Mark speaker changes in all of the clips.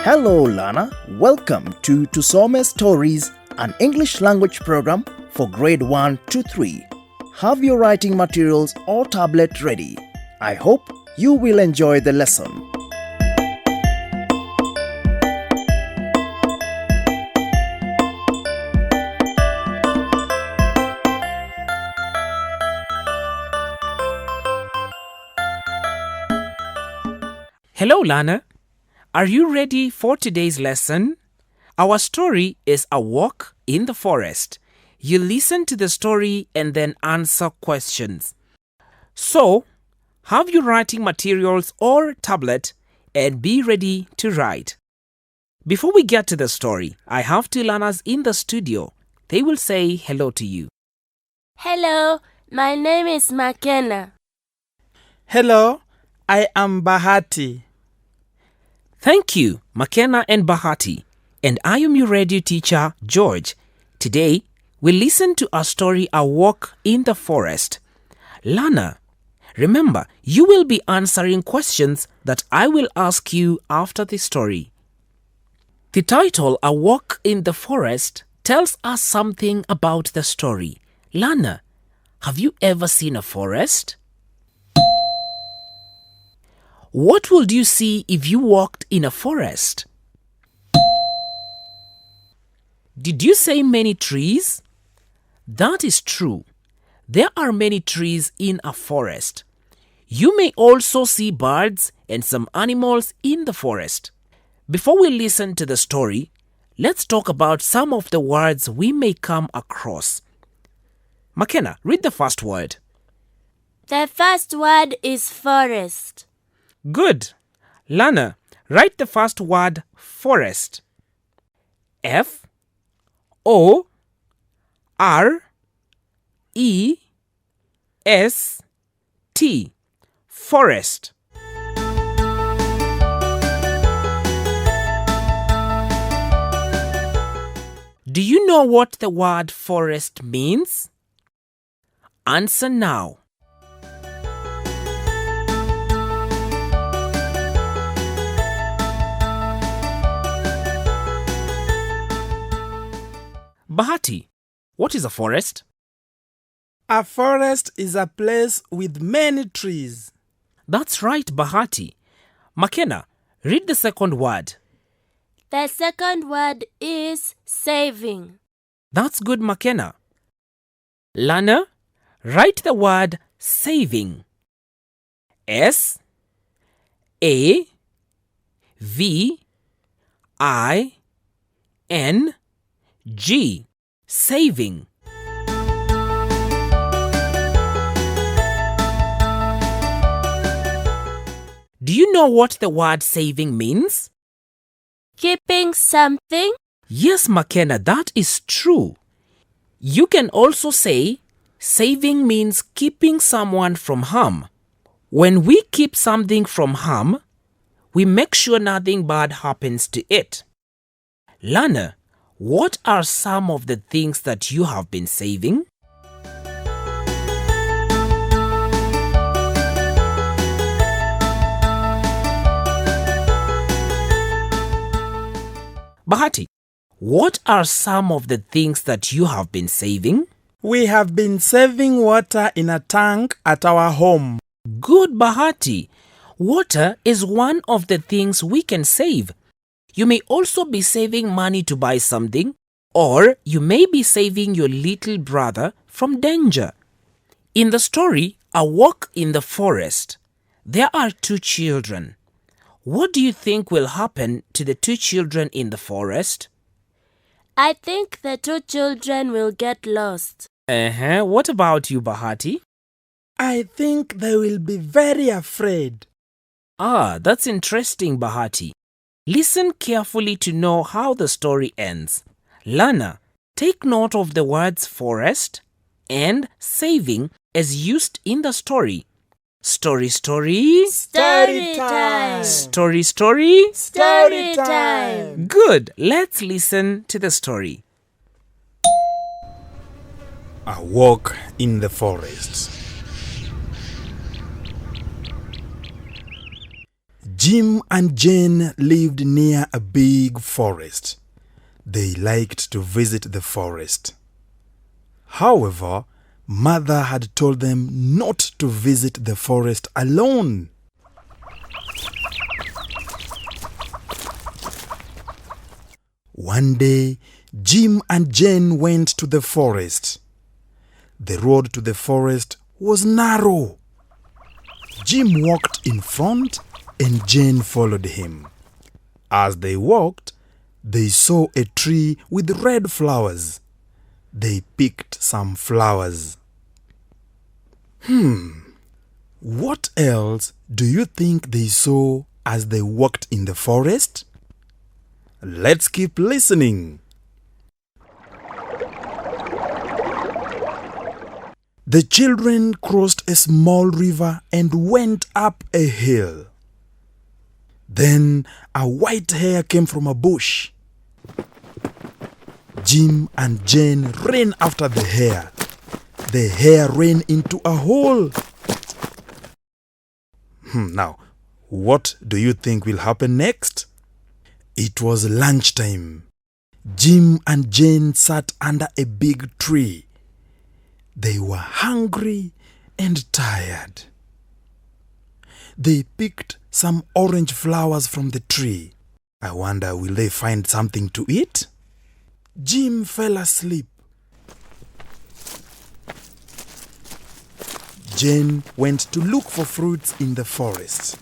Speaker 1: Hello, Lana. Welcome to TUSOME Stories, an English language program for grade 1 to 3. Have your writing materials or tablet ready. I hope you will enjoy the lesson.
Speaker 2: Hello, Lana. Are you ready for today's lesson? Our story is A Walk in the Forest. You listen to the story and then answer questions. So, have your writing materials or tablet and be ready to write. Before we get to the story, I have two Lanas in the studio. They will say hello to you.
Speaker 3: Hello, my name is McKenna.
Speaker 4: Hello, I am Bahati.
Speaker 2: Thank you, McKenna and Bahati. And I am your radio teacher, George. Today, we listen to a story, A Walk in the Forest. Lana, remember, you will be answering questions that I will ask you after the story. The title, A Walk in the Forest, tells us something about the story. Lana, have you ever seen a forest? What would you see if you walked in a forest? Did you say many trees? That is true. There are many trees in a forest. You may also see birds and some animals in the forest. Before we listen to the story, let's talk about some of the words we may come across. McKenna, read the first word.
Speaker 3: The first word is forest.
Speaker 2: Good. Lana, write the first word forest. F-O-R-E-S-T. Forest. Do you know what the word forest means? Answer now. Bahati, what is a forest?
Speaker 4: A forest is a place with many trees.
Speaker 2: That's right, Bahati. McKenna, read the second word.
Speaker 3: The second word is saving.
Speaker 2: That's good, McKenna. Lana, write the word saving. S-A-V-I-N-G. Saving. Do you know what the word saving means?
Speaker 3: Keeping something?
Speaker 2: Yes, McKenna, that is true. You can also say saving means keeping someone from harm. When we keep something from harm, we make sure nothing bad happens to it. Lana, what are some of the things that you have been saving? Bahati, what are some of the things that you have been saving?
Speaker 4: We have been saving water in a tank at our home.
Speaker 2: Good, Bahati. Water is one of the things we can save. You may also be saving money to buy something, or you may be saving your little brother from danger. In the story, A Walk in the Forest, there are two children. What do you think will happen to the two children in the forest?
Speaker 3: I think the two children will get lost.
Speaker 2: What about you, Bahati?
Speaker 4: I think they will be very afraid.
Speaker 2: That's interesting, Bahati. Listen carefully to know how the story ends. Lana, take note of the words forest and saving as used in the story. Story, story.
Speaker 3: Story time.
Speaker 2: Story, story.
Speaker 3: Story time.
Speaker 2: Good. Let's listen to the story.
Speaker 4: A Walk in the Forest. Jim and Jane lived near a big forest. They liked to visit the forest. However, Mother had told them not to visit the forest alone. One day, Jim and Jane went to the forest. The road to the forest was narrow. Jim walked in front and Jane followed him. As they walked, they saw a tree with red flowers. They picked some flowers. What else do you think they saw as they walked in the forest? Let's keep listening. The children crossed a small river and went up a hill. Then a white hare came from a bush. Jim and Jane ran after the hare. The hare ran into a hole. Now, what do you think will happen next? It was lunchtime. Jim and Jane sat under a big tree. They were hungry and tired. They picked some orange flowers from the tree. I wonder, will they find something to eat? Jim fell asleep. Jane went to look for fruits in the forest.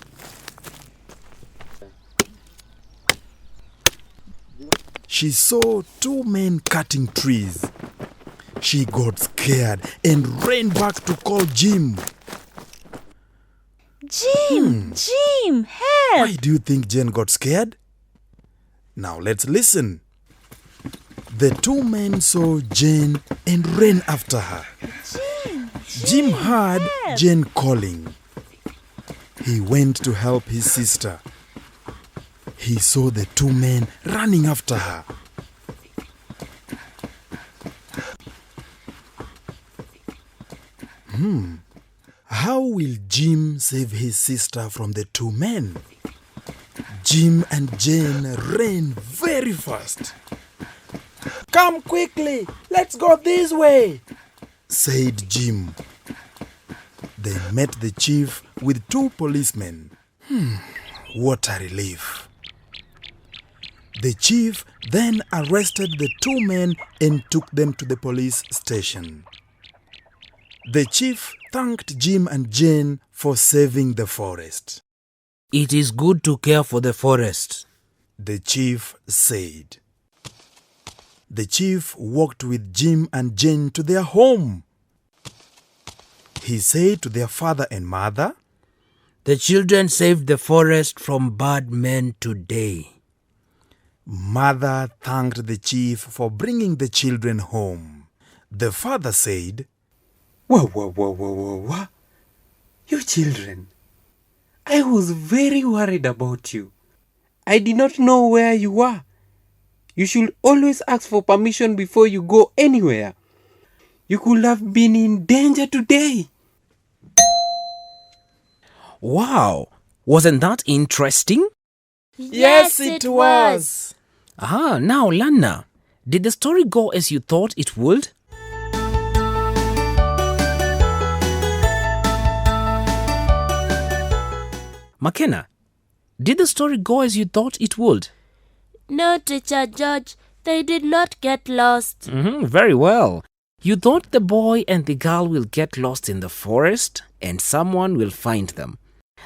Speaker 4: She saw two men cutting trees. She got scared and ran back to call Jim.
Speaker 5: Jim, help!
Speaker 4: Why do you think Jane got scared? Now let's listen. The two men saw Jane and ran after her. Jim heard Jane calling. He went to help his sister. He saw the two men running after her. How will Jim save his sister from the two men? Jim and Jane ran very fast. "Come quickly, let's go this way," said Jim. They met the chief with two policemen. What a relief. The chief then arrested the two men and took them to the police station. The chief thanked Jim and Jane for saving the forest.
Speaker 2: It is good to care for the forest.
Speaker 4: The chief said. The chief walked with Jim and Jane to their home. He said to their father and mother,
Speaker 2: The children saved the forest from bad men today.
Speaker 4: Mother thanked the chief for bringing the children home. The father said,
Speaker 6: Whoa. You children, I was very worried about you. I did not know where you were. You should always ask for permission before you go anywhere. You could have been in danger today.
Speaker 2: Wow, wasn't that interesting?
Speaker 3: Yes, it was.
Speaker 2: Now Lana, did the story go as you thought it would? McKenna, did the story go as you thought it would?
Speaker 3: No, Teacher George, they did not get lost.
Speaker 2: Very well. You thought the boy and the girl will get lost in the forest and someone will find them.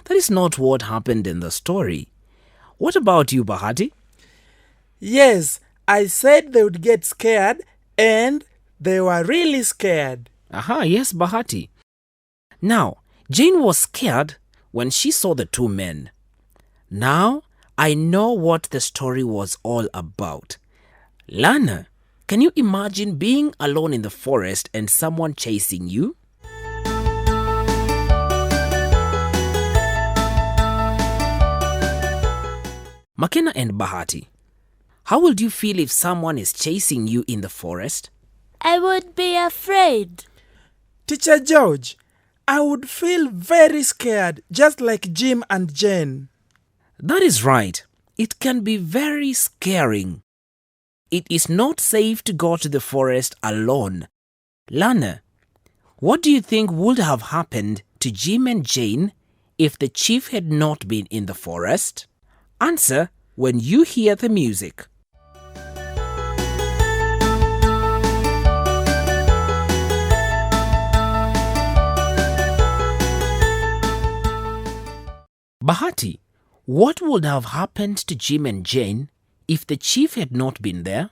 Speaker 2: That is not what happened in the story. What about you, Bahati?
Speaker 4: Yes, I said they would get scared and they were really scared.
Speaker 2: Yes, Bahati. Now, Jane was scared when she saw the two men. Now, I know what the story was all about. Lana, can you imagine being alone in the forest and someone chasing you? McKenna and Bahati, how would you feel if someone is chasing you in the forest?
Speaker 3: I would be afraid.
Speaker 4: Teacher George, I would feel very scared, just like Jim and Jane.
Speaker 2: That is right. It can be very scaring. It is not safe to go to the forest alone. Lana, what do you think would have happened to Jim and Jane if the chief had not been in the forest? Answer when you hear the music. Bahati, what would have happened to Jim and Jane if the chief had not been there?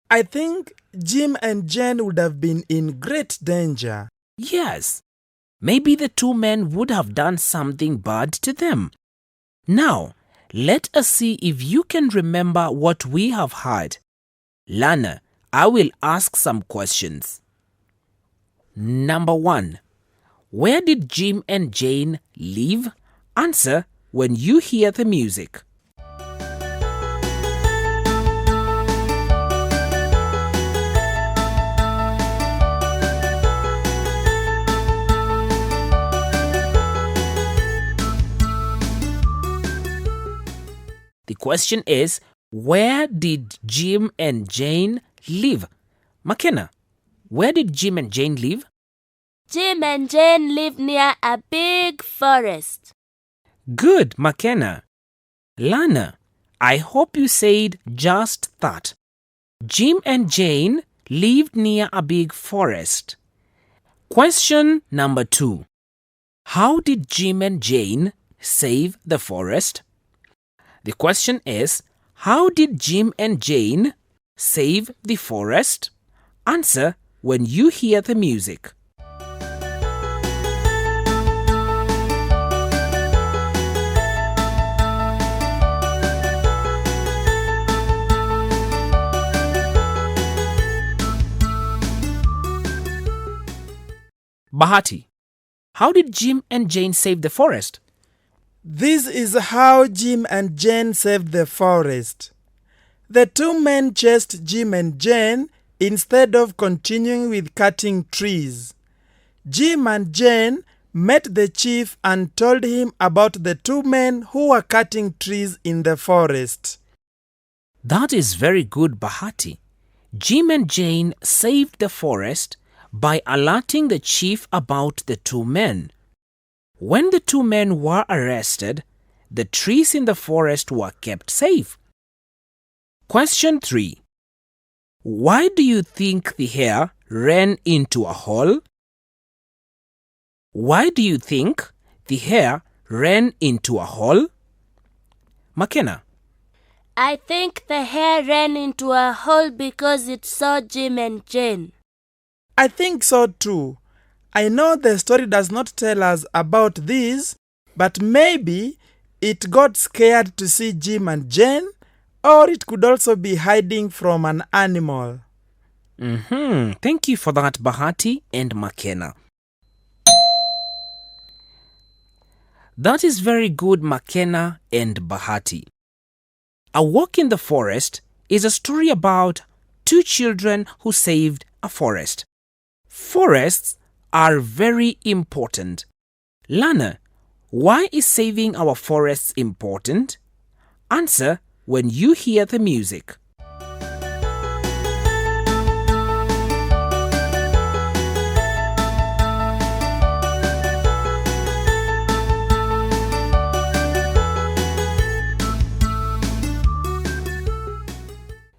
Speaker 4: I think Jim and Jane would have been in great danger.
Speaker 2: Yes, maybe the two men would have done something bad to them. Now, let us see if you can remember what we have heard. Lana, I will ask some questions. Number 1. Where did Jim and Jane live? Answer when you hear the music. The question is, where did Jim and Jane live? McKenna, where did Jim and Jane live?
Speaker 3: Jim and Jane live near a big forest.
Speaker 2: Good, McKenna. Lana, I hope you said just that. Jim and Jane lived near a big forest. Question number 2. How did Jim and Jane save the forest? The question is, how did Jim and Jane save the forest? Answer when you hear the music. Bahati, how did Jim and Jane save the forest?
Speaker 4: This is how Jim and Jane saved the forest. The two men chased Jim and Jane instead of continuing with cutting trees. Jim and Jane met the chief and told him about the two men who were cutting trees in the forest.
Speaker 2: That is very good, Bahati. Jim and Jane saved the forest by alerting the chief about the two men. When the two men were arrested, the trees in the forest were kept safe. Question 3. Why do you think the hare ran into a hole? Why do you think the hare ran into a hole? McKenna.
Speaker 3: I think the hare ran into a hole because it saw Jim and Jane.
Speaker 4: I think so too. I know the story does not tell us about this, but maybe it got scared to see Jim and Jane, or it could also be hiding from an animal.
Speaker 2: Thank you for that, Bahati and McKenna. That is very good, McKenna and Bahati. A Walk in the Forest is a story about two children who saved a forest. Forests are very important. Lana, why is saving our forests important? Answer when you hear the music.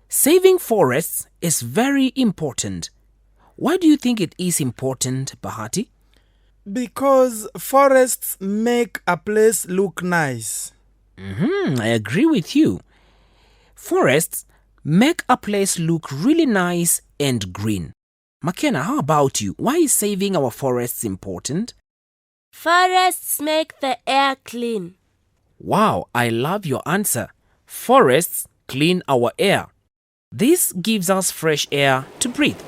Speaker 2: Saving forests is very important. Why do you think it is important, Bahati?
Speaker 4: Because forests make a place look nice.
Speaker 2: I agree with you. Forests make a place look really nice and green. McKenna, how about you? Why is saving our forests important?
Speaker 3: Forests make the air clean.
Speaker 2: Wow, I love your answer. Forests clean our air. This gives us fresh air to breathe.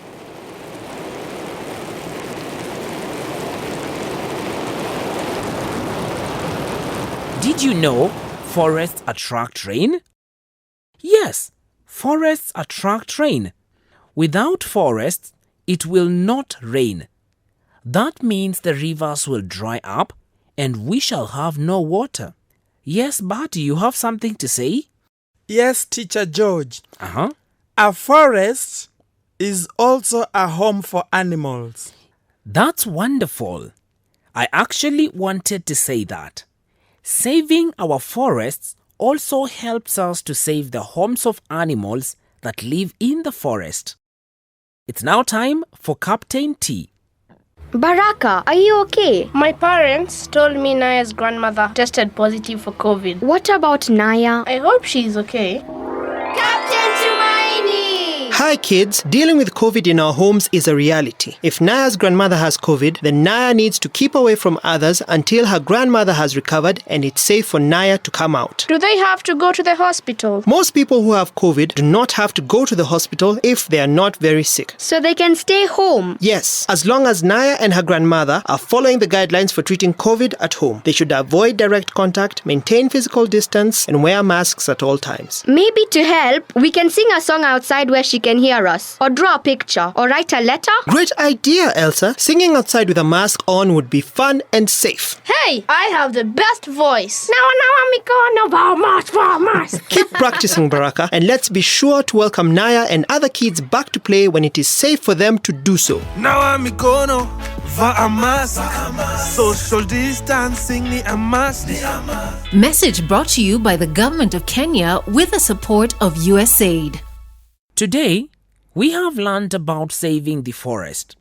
Speaker 2: Did you know forests attract rain? Yes, forests attract rain. Without forests, it will not rain. That means the rivers will dry up and we shall have no water. Yes, Bahati, you have something to say?
Speaker 4: Yes, Teacher George.
Speaker 2: Uh-huh.
Speaker 4: A forest is also a home for animals.
Speaker 2: That's wonderful. I actually wanted to say that. Saving our forests also helps us to save the homes of animals that live in the forest. It's now time for Captain T.
Speaker 7: Baraka, are you okay?
Speaker 8: My parents told me Naya's grandmother tested positive for COVID.
Speaker 7: What about Naya?
Speaker 8: I hope she's okay.
Speaker 7: Captain Tumaini!
Speaker 9: Hi kids, dealing with COVID in our homes is a reality. If Naya's grandmother has COVID, then Naya needs to keep away from others until her grandmother has recovered and it's safe for Naya to come out.
Speaker 8: Do they have to go to the hospital?
Speaker 9: Most people who have COVID do not have to go to the hospital if they are not very sick.
Speaker 7: So they can stay home?
Speaker 9: Yes, as long as Naya and her grandmother are following the guidelines for treating COVID at home. They should avoid direct contact, maintain physical distance, and wear masks at all times.
Speaker 7: Maybe to help, we can sing a song outside where she can hear us, or draw a picture, or write a letter.
Speaker 9: Great idea, Elsa. Singing outside with a mask on would be fun and safe.
Speaker 8: Hey, I have the best voice.
Speaker 9: Keep practicing, Baraka, and let's be sure to welcome Naya and other kids back to play when it is safe for them to do so.
Speaker 10: Nawa mikono, vaa mask. Social distancing ni a must.
Speaker 11: Message brought to you by the Government of Kenya with the support of USAID.
Speaker 2: Today, we have learned about saving the forest.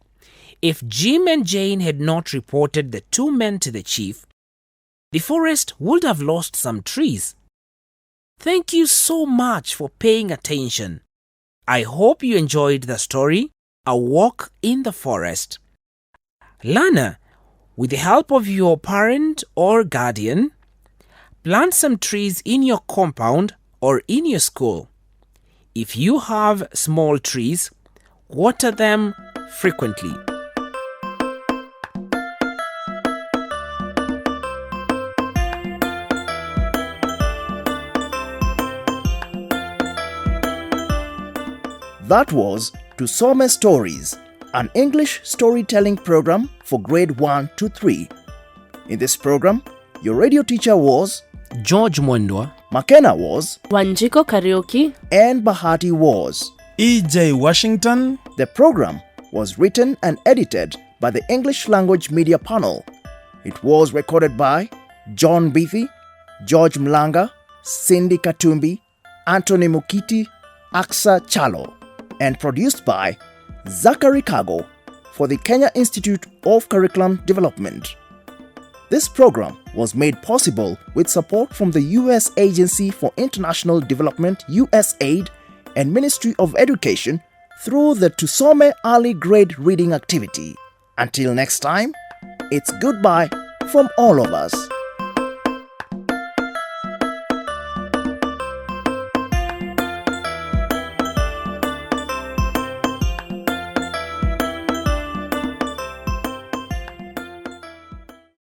Speaker 2: If Jim and Jane had not reported the two men to the chief, the forest would have lost some trees. Thank you so much for paying attention. I hope you enjoyed the story, A Walk in the Forest. Lana, with the help of your parent or guardian, plant some trees in your compound or in your school. If you have small trees, water them frequently.
Speaker 1: That was TUSOME Stories, an English storytelling program for grade 1 to 3. In this program, your radio teacher was
Speaker 2: George Mwendwa,
Speaker 1: McKenna was,
Speaker 3: Wanjiko Karaoke,
Speaker 1: and Bahati was.
Speaker 4: E.J. Washington.
Speaker 1: The program was written and edited by the English Language Media Panel. It was recorded by John Beathy, George Mlanga, Cindy Katumbi, Anthony Mukiti, Aksa Chalo, and produced by Zachary Kago for the Kenya Institute of Curriculum Development. This program was made possible with support from the U.S. Agency for International Development USAID and Ministry of Education through the TUSOME Early Grade Reading Activity. Until next time, it's goodbye from all of us.